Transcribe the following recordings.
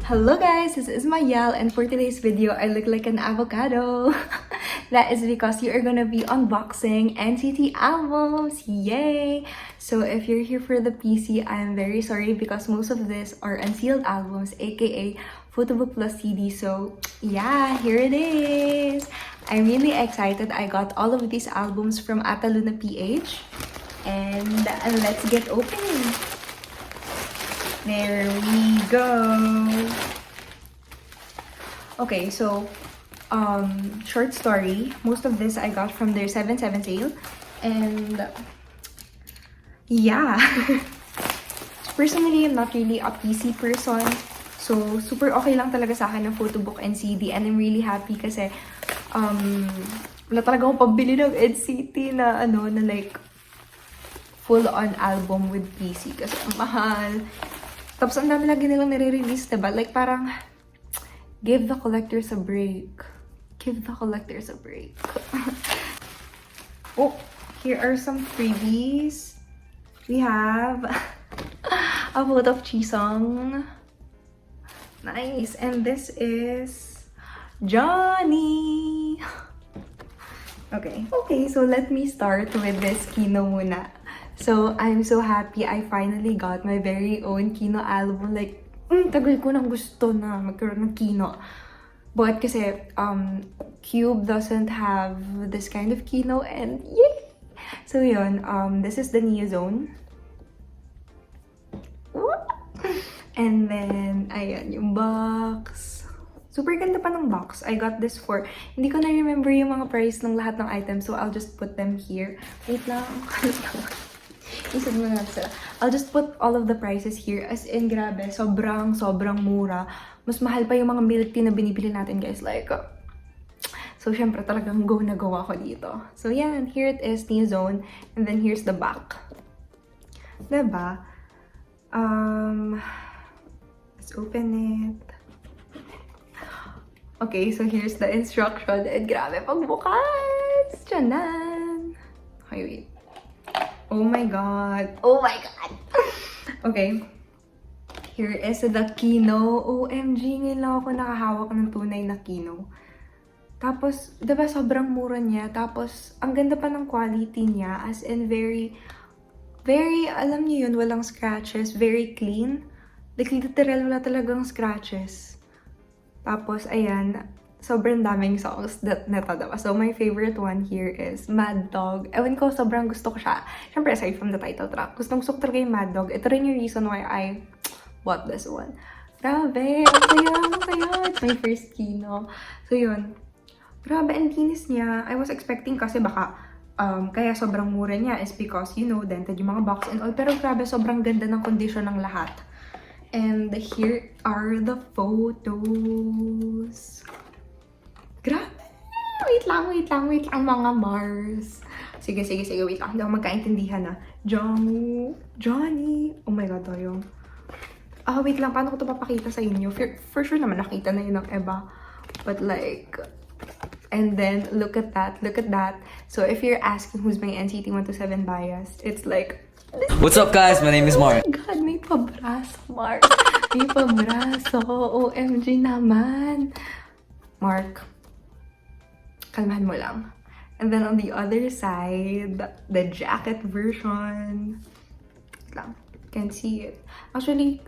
Hello guys, this is Mayel, and for today's video, I look like an avocado. That is because you are gonna be unboxing NCT albums, yay! So if you're here for the PC, I'm very sorry because most of these are unsealed albums, aka Photobook plus CD. So yeah, here it is. I'm really excited. I got all of these albums from 𝓗𝓭 and let's get opening. There we go. Okay, so short story. Most of this I got from their 7/7 sale, and yeah. Personally, I'm not really a PC person, so super okay lang talaga sa akin ng photobook and CD, and I'm really happy kasi wala talaga akong pabili ng NCT na na like full-on album with PC kasi ang mahal. Tapos ang dami lagi nilang nire-release, diba? Like parang, give the collectors a break. Give the collectors a break. Oh, here are some freebies. We have a photo of 𝓲𝓭. Nice. And this is Johnny. Okay, so let me start with this Kihno muna. So, I'm so happy I finally got my very own Kihno album. Like, tagal ko nang gusto na magkaroon ng Kihno. But kasi, Cube doesn't have this kind of Kihno, and yay! So yun, this is the Neozone. And then, ayan, yung box. Super ganda pa ng box. I got this for, hindi ko na remember yung mga price ng lahat ng items, so I'll just put them here. Wait lang. Isip mo na sila. I'll just put all of the prices here. As in, grabe, sobrang mura. Mas mahal pa yung mga milk tea na binibili natin, guys. Like, so, syempre, talagang go na go ako dito. So, yan. Here it is, Neozone. And then, here's the back. Diba? Let's open it. Okay, so here's the instruction. And grabe, pagbukas! Tiyanan! Okay, wait. Oh my god. Oh my god. Okay. Here is the Kihno. OMG, ngayon lang ako nakahawak ng tunay na Kihno. Tapos, diba sobrang mura niya. Tapos, ang ganda pa ng quality niya. As in, very, alam niyo yun, walang scratches. Very clean. Like, literal, wala talagang scratches. Tapos, ayan. Sobrang daming songs that diba? So, my favorite one here is Mad Dog. Ewan ko, sobrang gusto ko siya. Siyempre, aside from the title track, gusto ko talaga yung Mad Dog. Ito rin yung reason why I bought this one. Grabe! Ang saya! It's my first Kihno. So, yun. Grabe, ang linis niya. I was expecting kasi baka kaya sobrang mura niya is because, you know, dented yung mga box and all. Pero grabe, sobrang ganda ng condition ng lahat. And here are the photos. Grabe! Wait lang, mga Mars. Sige, wait lang. Hindi ako magkaintindihan na. Johnny! Oh my god, tayo. Wait lang, paano ko ito papakita sa inyo? For sure naman, nakita na yun ng iba. But like, and then, look at that. So if you're asking who's my NCT 127 biased, it's like, what's up guys? My name is Mark. Oh my god, may pabraso, Mark. May pabraso. OMG naman. Mark. Kalmahan mo lang. And then on the other side, the jacket version. Wait lang. Can't see it. Actually,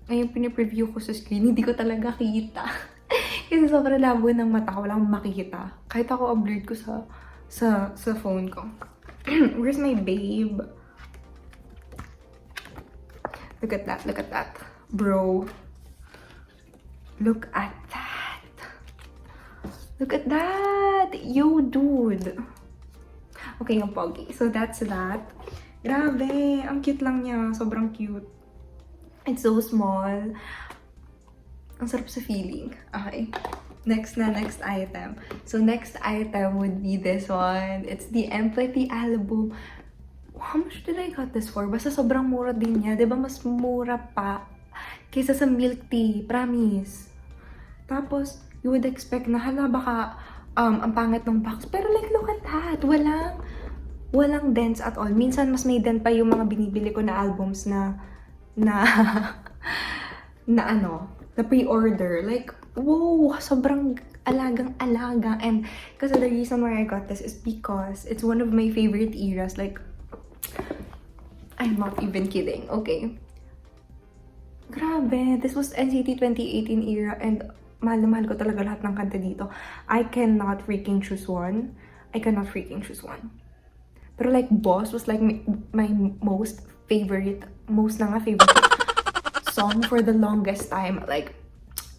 ngayon pinipreview ko sa screen, hindi ko talaga kita. Kasi sobrang labo ng mata ko, wala akong makikita. Kahit ako blurred ko sa phone ko. Where's my babe? Look at that. Bro. Look at that! Yo, dude! Okay, yung pogi. So, that's that. Grabe! Ang cute lang niya. Sobrang cute. It's so small. Ang sarap sa feeling. Okay. Next item. So, next item would be this one. It's the Empathy album. How much did I got this for? Basta sobrang mura din niya. Diba mas mura pa kaysa sa milk tea. Promise. Tapos, you would expect na, hala, baka ang pangit ng box. Pero like, look at that. Walang dents at all. Minsan, mas may dent pa yung mga binibili ko na albums na the pre-order. Like, whoa, sobrang alagang-alaga. And kasi the reason why I got this is because it's one of my favorite eras. Like, I'm not even kidding, okay? Grabe, this was NCT 2018 era and mahal na mahal ko talaga lahat ng kanta dito. I cannot freaking choose one. I cannot freaking choose one. Pero like, Boss was like my most favorite song for the longest time. Like,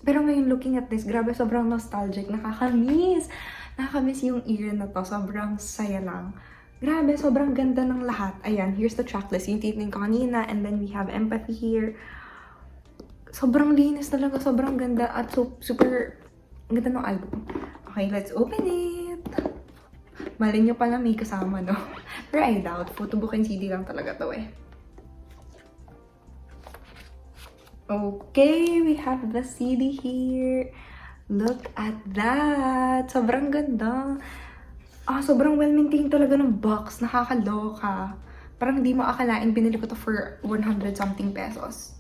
pero ngayon looking at this, grabe, sobrang nostalgic. Nakakamiss. Nakakamiss yung era na to. Sobrang saya lang. Grabe, sobrang ganda ng lahat. Ayan, here's the tracklist. Yung titignan ko kanina. And then we have Empathy here. Sobrang linis talaga. Sobrang ganda. At super ganda ng album. Okay, let's open it. Malay nyo pala may kasama, no? Pero I doubt. Photobook and CD lang talaga to eh. Okay, we have the CD here. Look at that. Sobrang ganda. Sobrang well-maintained talaga ng box. Nakakaloka. Parang hindi mo akalain binili ko to for 100 something pesos.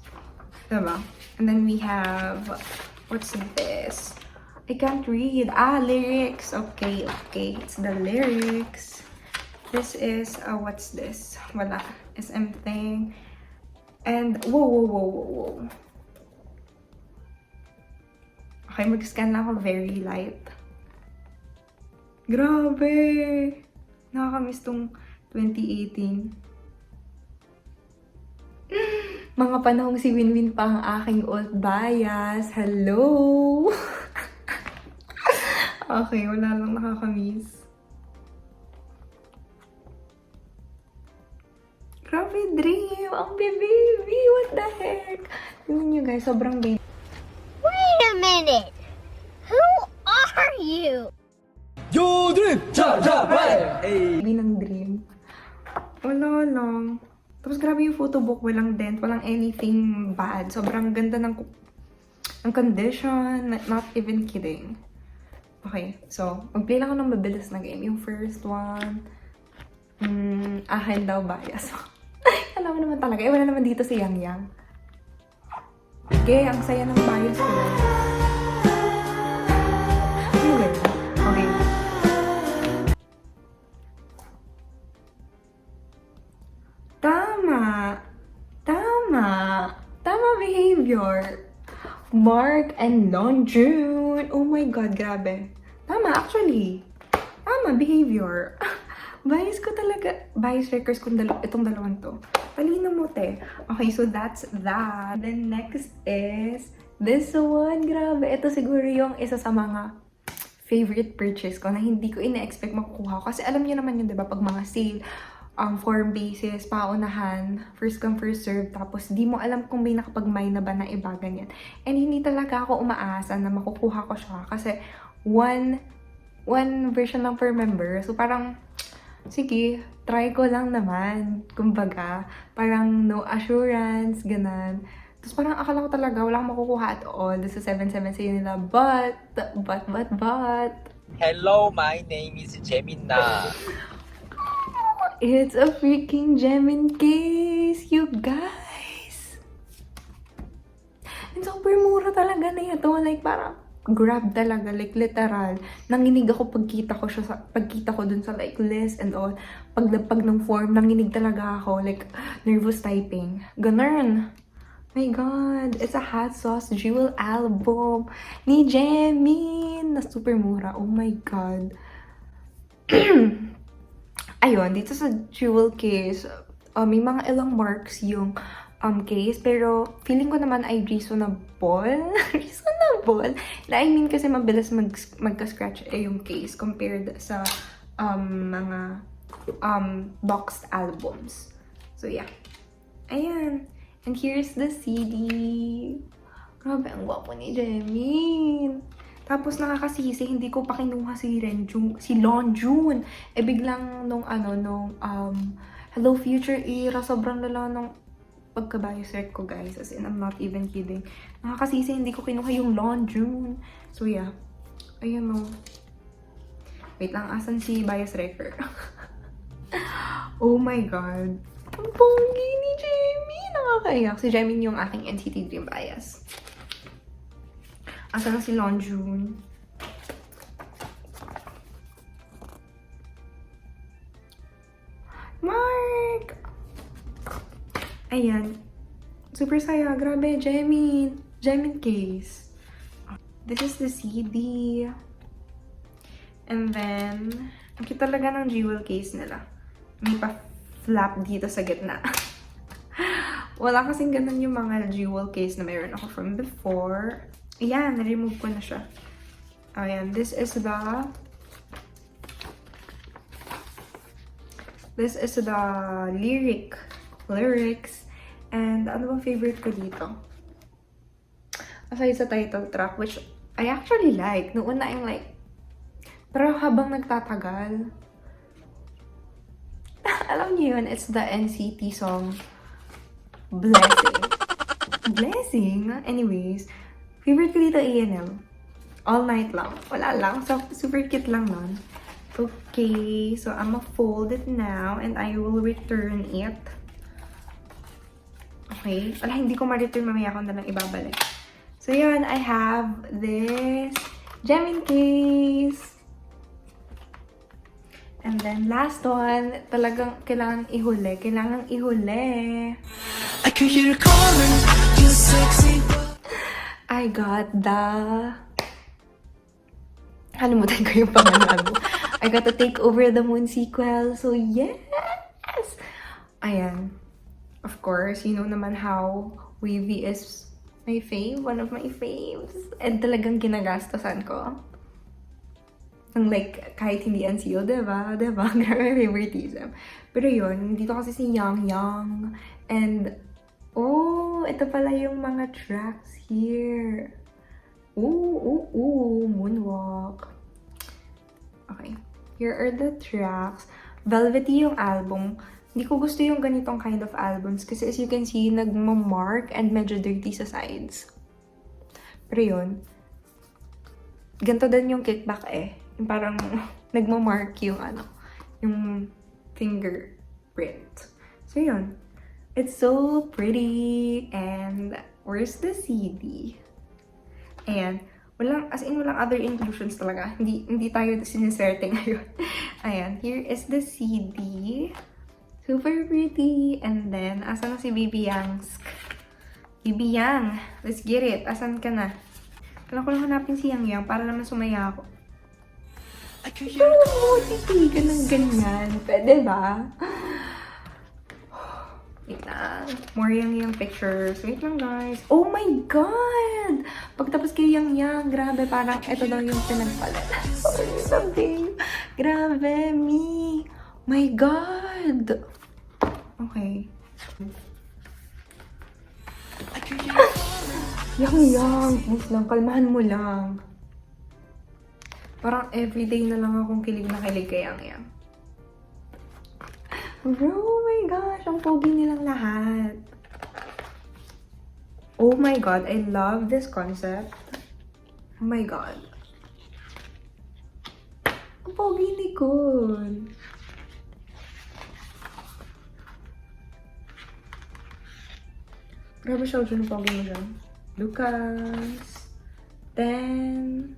Diba? And then we have, what's this? I can't read. Lyrics. Okay. It's the lyrics. This is, what's this? Wala. SM thing. And, whoa. Okay, mag-scan lang ako very light. Grabe! Nakakamiss tong 2018. Mga panahong si Winwin pa ang aking old bias. Hello! Okay, wala lang nakakamiss. Grabe, dream! Ang baby! What the heck? Tingnan nyo guys, sobrang baby. Wait a minute! Who are you? 𝑎𝑑𝑟𝑒𝑎𝑚 Baby ng dream. Wala lang. Tapos grabe yung photobook, walang dent, walang anything bad. Sobrang ganda ng condition, not even kidding. Okay, so, mag-play lang ako ng mabilis na game. Yung first one, akin daw bias. Alam mo naman talaga, wala naman dito si Yang. Okay, ang saya ng bias ko. Okay. Tama behavior. Mark and Longjun. Oh my God, grabe. Tama, actually. Tama, behavior. Bias ko talaga. Bias records ko itong dalawang to. Talino mo, te. Okay, so that's that. Then next is this one. Grabe. Ito siguro yung isa sa mga favorite purchase ko na hindi ko ina-expect makukuha ko. Kasi alam niyo naman yun, diba? Pag mga sale, form basis, paunahan, first come, first serve, tapos di mo alam kung may nakapag-mine na ba na iba, ganyan. And hindi talaga ako umaasa na makukuha ko siya kasi one version lang per member. So parang, sige, try ko lang naman. Kumbaga, parang no assurance, ganan. Tapos parang akala ko talaga, wala akong makukuha at all. This is 7-7 sa'yo nila, but. Hello, my name is Jaemin na. It's a freaking Jaemin case, you guys! And super mura talaga na ito. Like, parang grab talaga. Like, literal. Nanginig ako pagkita ko dun sa like list and all. Paglapag ng form, nanginig talaga ako. Like, nervous typing. Ganun. My God. It's a hot sauce jewel album ni Jaemin na super mura. Oh my God. Ayun, dito sa jewel case, may mga ilang marks yung case, pero feeling ko naman ay reasonable. Reasonable? I mean, kasi mabilis magka-scratch yung case compared sa mga boxed albums. So, yeah. Ayan. And here's the CD. Grabe, ang gwapo ni Jaemin. Tapos nakakasisi, hindi ko pa kinuha si Longjun. Biglang nung Hello Future era, sobrang lala nung pagka-bias rec ko, guys. As in, I'm not even kidding. Nakakasisi, hindi ko kinuha yung Longjun. So yeah. Ayun o. Wait lang, asan si bias wrecker? Oh my God. Ang ponggi ni Jaemin. Nakakaiyak. Si Jaemin yung aking NCT Dream bias. Asa na si Longjun? Mark! Ayan. Super saya. Grabe, Jaemin. Jaemin case. This is the CD. And then, ang cute talaga ng jewel case nila. May pa-flap dito sa gitna. Wala kasing ganun yung mga jewel case na mayroon ako from before. Ayan, na-remove ko na siya. Ayan, this is the lyrics. And ano bang favorite ko dito? Aside sa title track, which I actually like. Noon na yung like, pero habang nagtatagal, alam niyo yun, it's the NCT song, Blessing. Anyways, favorite ko dito ANL. All night lang. Wala lang. So, super cute lang nun. Okay, so I'm gonna fold it now and I will return it. Okay. Wala, hindi ko ma-return. Mamaya ako na lang ibabalik. So, yun. I have this Jaemin case. And then, last one. Talagang kailangan ihuli. I can hear you calling, you sexy. I got the... Halimutan ko yung pangalan mo. I got to take over the moon sequel. So, yes! Ayan. Of course, you know naman how WayV is my fave. One of my faves. And talagang ginagastasan ko. Ang like, kahit hindi NCO, diba? Grabe favoritism. Pero yun, dito kasi si 𝓻𝓭𝓏. And, oh, ito pala yung mga tracks here. Moonwalk. Okay. Here are the tracks. Velvety yung album. Hindi ko gusto yung ganitong kind of albums kasi as you can see, nagmamark and medyo dirty sa sides. Pero yun, ganito din yung kickback eh. Yung parang nagmamark yung yung fingerprint. So yun. It's so pretty. And where's the CD? Ayan. Walang other inclusions talaga. Hindi tayo siniswerte ngayon. Ayan. Here is the CD. Super pretty. And then, asan na si Baby Yang? Baby Yang, let's get it. Asan ka na? Kailangan ko lang hanapin si 𝓻𝓭𝓏 para naman sumaya ako. Oo, titigan ng ganyan. Pwede ba? Wait lang. More 𝓻𝓭𝓏 pictures. Wait lang, guys. Oh my God! Pagtapos kay 𝓻𝓭𝓏, grabe, parang ito daw yung pinagpalit. Sabi, grabe, me. My God! Okay. 𝓻𝓭𝓏, please lang, kalmahan mo lang. Parang everyday na lang akong kilig na kilig kay 𝓻𝓭𝓏. Bro, oh my gosh, ang pogi nilang lahat. Oh my God, I love this concept. Oh my God. Ang pogi ni Kun. Grabe siya, dyan ang pogi mo dyan. Lucas. Then...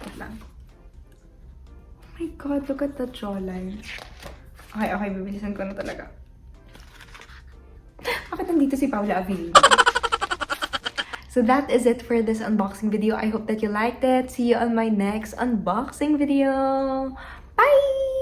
Wait lang. Oh my God, look at the jawline. Okay, bibilisan ko na talaga. Bakit nandito si Paula Avila? So that is it for this unboxing video. I hope that you liked it. See you on my next unboxing video. Bye!